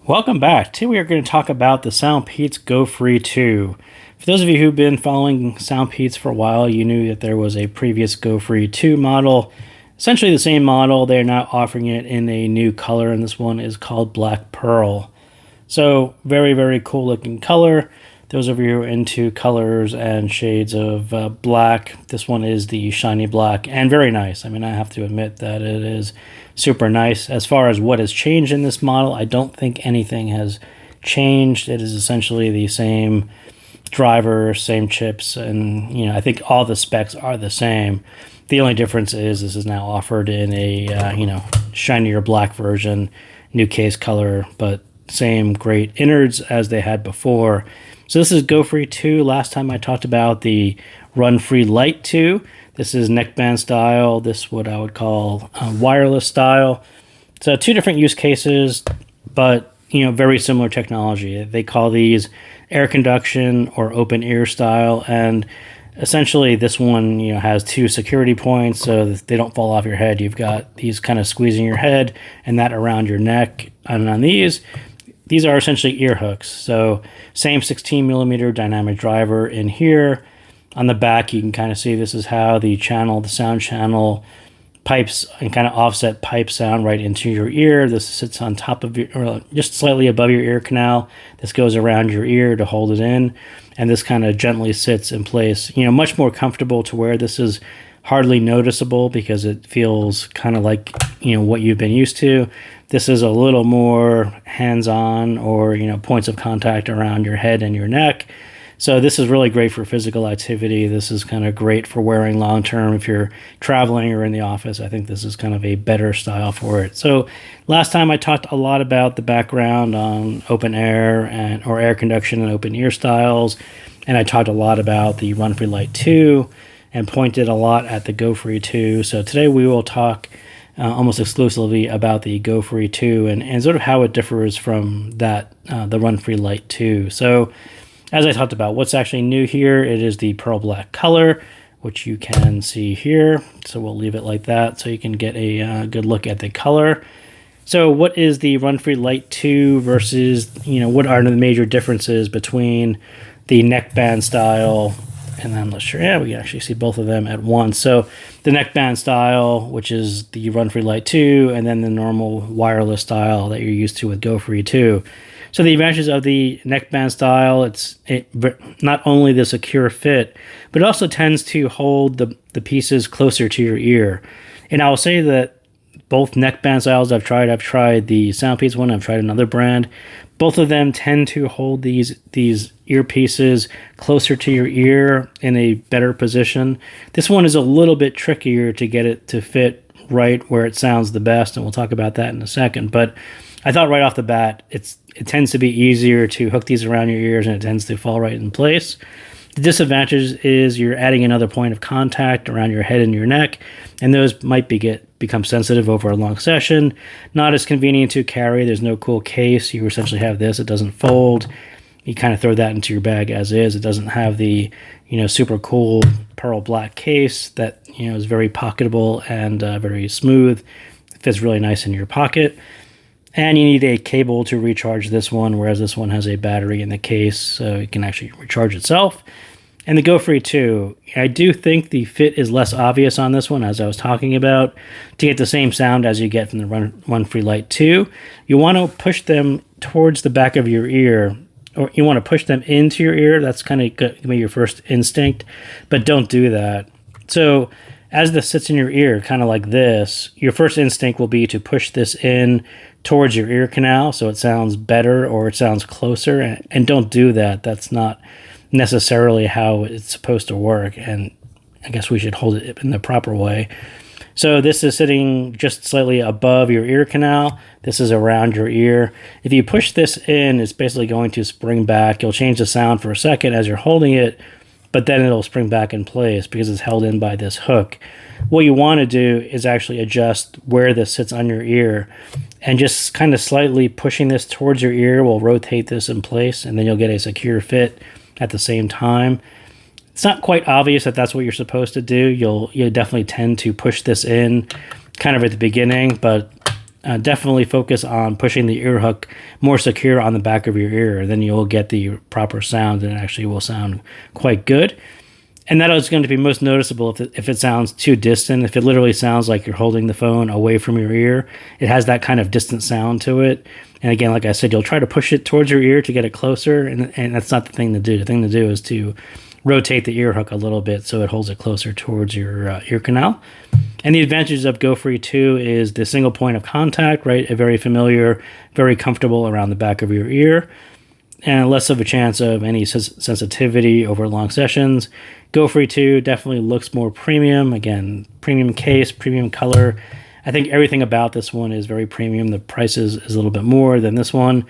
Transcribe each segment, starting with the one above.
Welcome back. Today we are going to talk about the SoundPEATS GoFree 2. For those of you who've been following SoundPEATS for a while, you knew that there was a previous GoFree 2 model. Essentially the same model, they're now offering it in a new color, and this one is called Black Pearl. So very, very cool looking color. Those of you who are into colors and shades of black, this one is the shiny black and very nice. I mean, I have to admit that it is super nice. As far as what has changed in this model, I don't think anything has changed. It is essentially the same driver, same chips, and I think all the specs are the same. The only difference is this is now offered in a shinier black version, new case color, but same great innards as they had before. So this is GoFree 2. Last time I talked about the RunFree Lite 2. This is neckband style. This is what I would call wireless style. So two different use cases, but very similar technology. They call these air conduction or open ear style, and essentially this one has two security points so that they don't fall off your head. You've got these kind of squeezing your head and that around your neck, and on these are essentially ear hooks. So same 16 millimeter dynamic driver in here. On the back, you can kind of see this is how the sound channel pipes and kind of offset pipe sound right into your ear. This sits on top of or just slightly above your ear canal. This goes around your ear to hold it in. And this kind of gently sits in place, much more comfortable to where this is hardly noticeable because it feels kind of like, what you've been used to. This is a little more hands-on or, points of contact around your head and your neck. So this is really great for physical activity. This is kind of great for wearing long-term if you're traveling or in the office. I think this is kind of a better style for it. So last time I talked a lot about the background on open air or air conduction and open ear styles. And I talked a lot about the RunFree Lite 2 and pointed a lot at the GoFree 2. So today we will talk almost exclusively about the GoFree 2 and sort of how it differs from that the RunFree Lite 2. So as I talked about, what's actually new here, it is the pearl black color, which you can see here. So we'll leave it like that so you can get a good look at the color. So what is the RunFree Lite 2 versus, what are the major differences between the neckband style? And I'm not sure, we can actually see both of them at once. So the neckband style, which is the RunFree Lite 2, and then the normal wireless style that you're used to with GoFree 2. So the advantages of the neckband style, it's not only the secure fit, but it also tends to hold the pieces closer to your ear. And I'll say that both neckband styles I've tried the SoundPEATS one, I've tried another brand. Both of them tend to hold these earpieces closer to your ear in a better position. This one is a little bit trickier to get it to fit right where it sounds the best, and we'll talk about that in a second. But I thought right off the bat, it tends to be easier to hook these around your ears, and it tends to fall right in place. The disadvantage is you're adding another point of contact around your head and your neck, and those might become sensitive over a long session. Not as convenient to carry. There's no cool case. You essentially have this. It doesn't fold. You kind of throw that into your bag as is. It doesn't have the super cool pearl black case that is very pocketable and very smooth. It fits really nice in your pocket. And you need a cable to recharge this one, whereas this one has a battery in the case, so it can actually recharge itself. And the GoFree 2, I do think the fit is less obvious on this one, as I was talking about. To get the same sound as you get from the RunFree Lite 2, you want to push them towards the back of your ear, or you want to push them into your ear. That's kind of going to be your first instinct, but don't do that. So as this sits in your ear, kind of like this, your first instinct will be to push this in towards your ear canal so it sounds better or it sounds closer, and don't do that. That's not necessarily how it's supposed to work, and I guess we should hold it in the proper way. So this is sitting just slightly above your ear canal. This is around your ear. If you push this in, it's basically going to spring back. You'll change the sound for a second as you're holding it, but then it'll spring back in place because it's held in by this hook. What you want to do is actually adjust where this sits on your ear, and just kind of slightly pushing this towards your ear will rotate this in place, and then you'll get a secure fit at the same time. It's not quite obvious that that's what you're supposed to do. You'll definitely tend to push this in kind of at the beginning, but definitely focus on pushing the ear hook more secure on the back of your ear. Then you'll get the proper sound, and it actually will sound quite good. And that is going to be most noticeable if it sounds too distant. If it literally sounds like you're holding the phone away from your ear, it has that kind of distant sound to it. And again, like I said, you'll try to push it towards your ear to get it closer, and that's not the thing to do. The thing to do is to rotate the ear hook a little bit so it holds it closer towards your ear canal. And the advantages of GoFree 2 is the single point of contact, right? A very familiar, very comfortable around the back of your ear, and less of a chance of any sensitivity over long sessions. GoFree 2 definitely looks more premium. Again, premium case, premium color. I think everything about this one is very premium. The price is a little bit more than this one.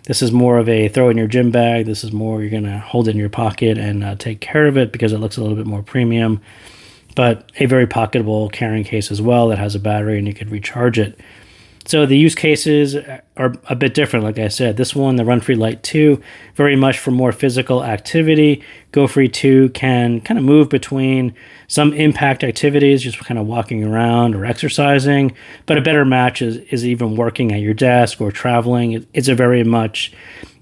This is more of a throw in your gym bag. This is more you're going to hold it in your pocket and take care of it because it looks a little bit more premium. But a very pocketable carrying case as well that has a battery and you could recharge it. So the use cases are a bit different. Like I said, this one, the RunFree Lite 2, very much for more physical activity. GoFree 2 can kind of move between some impact activities, just kind of walking around or exercising. But a better match is even working at your desk or traveling. It's a very much,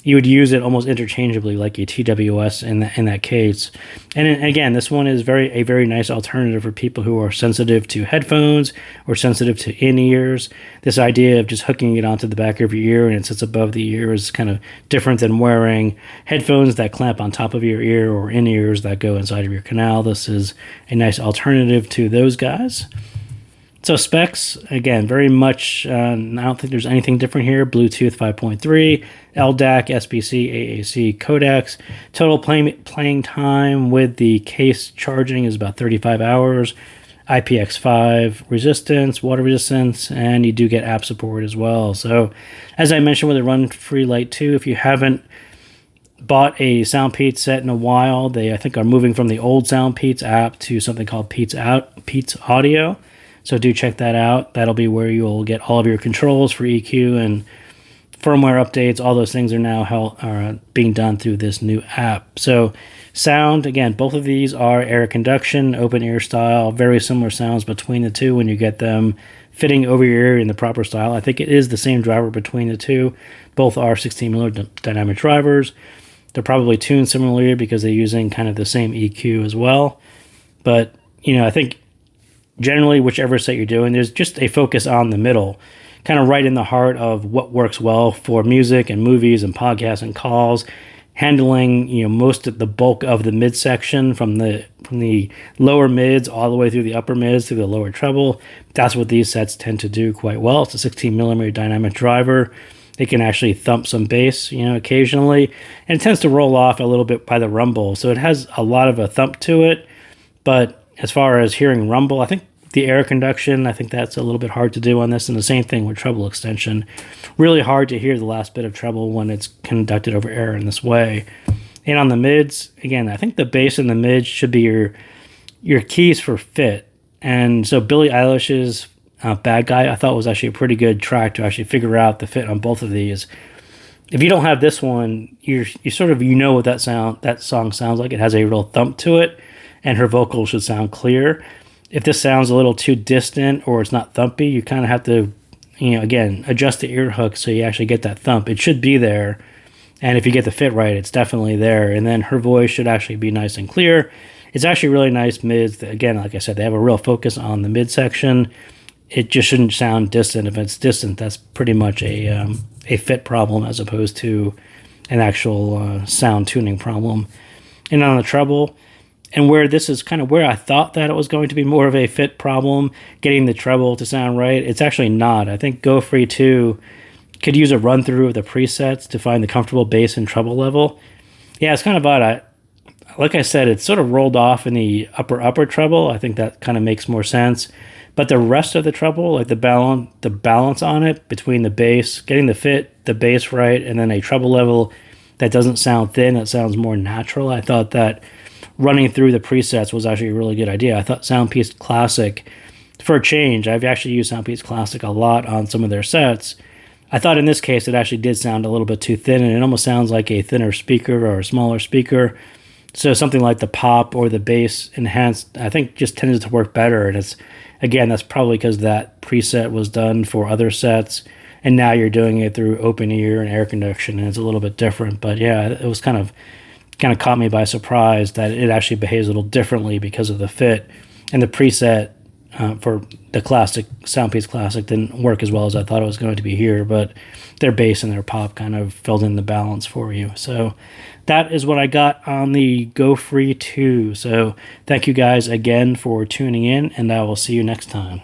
you would use it almost interchangeably like a TWS in that case. And again, this one is a very nice alternative for people who are sensitive to headphones or sensitive to in-ears. This idea of just hooking it onto the back of your ear and it sits above the ear is kind of different than wearing headphones that clamp on top of your ear or in-ears that go inside of your canal. This is a nice alternative to those guys. So specs, again, very much, I don't think there's anything different here. Bluetooth 5.3, LDAC, SBC, AAC codecs. Total playing time with the case charging is about 35 hours. IPX5 resistance, water resistance, and you do get app support as well. So as I mentioned with the RunFree Lite 2, if you haven't bought a SoundPEATS set in a while, they I think are moving from the old SoundPEATS app to something called PEATS Audio. So do check that out. That'll be where you'll get all of your controls for EQ and firmware updates. All those things are now being done through this new app. So sound, again, both of these are air conduction, open ear style, very similar sounds between the two when you get them fitting over your ear in the proper style. I think it is the same driver between the two. Both are 16 millimeter dynamic drivers. They're probably tuned similarly because they're using kind of the same EQ as well. But, I think generally, whichever set you're doing, there's just a focus on the middle, kind of right in the heart of what works well for music and movies and podcasts and calls, handling most of the bulk of the midsection from the lower mids all the way through the upper mids through the lower treble. That's what these sets tend to do quite well. It's a 16 millimeter dynamic driver. It can actually thump some bass, occasionally, and it tends to roll off a little bit by the rumble. So it has a lot of a thump to it, but as far as hearing rumble, I think the air conduction, I think that's a little bit hard to do on this, and the same thing with treble extension. Really hard to hear the last bit of treble when it's conducted over air in this way. And on the mids, again, I think the bass in the mids should be your keys for fit. And so Billie Eilish's Bad Guy, I thought was actually a pretty good track to actually figure out the fit on both of these. If you don't have this one, you sort of what that song sounds like. It has a real thump to it, and her vocals should sound clear. If this sounds a little too distant or it's not thumpy, you kind of have to, again, adjust the ear hook so you actually get that thump. It should be there, and if you get the fit right, it's definitely there. And then her voice should actually be nice and clear. It's actually really nice mids. Again, like I said, they have a real focus on the midsection. It just shouldn't sound distant. If it's distant, that's pretty much a fit problem as opposed to an actual sound tuning problem. And on the treble, and where this is kind of where I thought that it was going to be more of a fit problem, getting the treble to sound right, it's actually not. I think GoFree 2 could use a run through of the presets to find the comfortable bass and treble level. Yeah, it's kind of odd. Like I said, it's sort of rolled off in the upper treble. I think that kind of makes more sense. But the rest of the treble, like the balance on it between the bass, getting the fit, the bass right, and then a treble level that doesn't sound thin, that sounds more natural. I thought that running through the presets was actually a really good idea. I thought SoundPEATS Classic, for a change, I've actually used SoundPEATS Classic a lot on some of their sets. I thought in this case it actually did sound a little bit too thin, and it almost sounds like a thinner speaker or a smaller speaker. So something like the pop or the bass enhanced, I think, just tends to work better. And it's, again, that's probably because that preset was done for other sets, and now you're doing it through open ear and air conduction, and it's a little bit different. But yeah, it was kind of caught me by surprise that it actually behaves a little differently because of the fit, and the preset for the classic SoundPEATS Classic didn't work as well as I thought it was going to be here, but their bass and their pop kind of filled in the balance for you. So that is what I got on the GoFree 2. So thank you guys again for tuning in, and I will see you next time.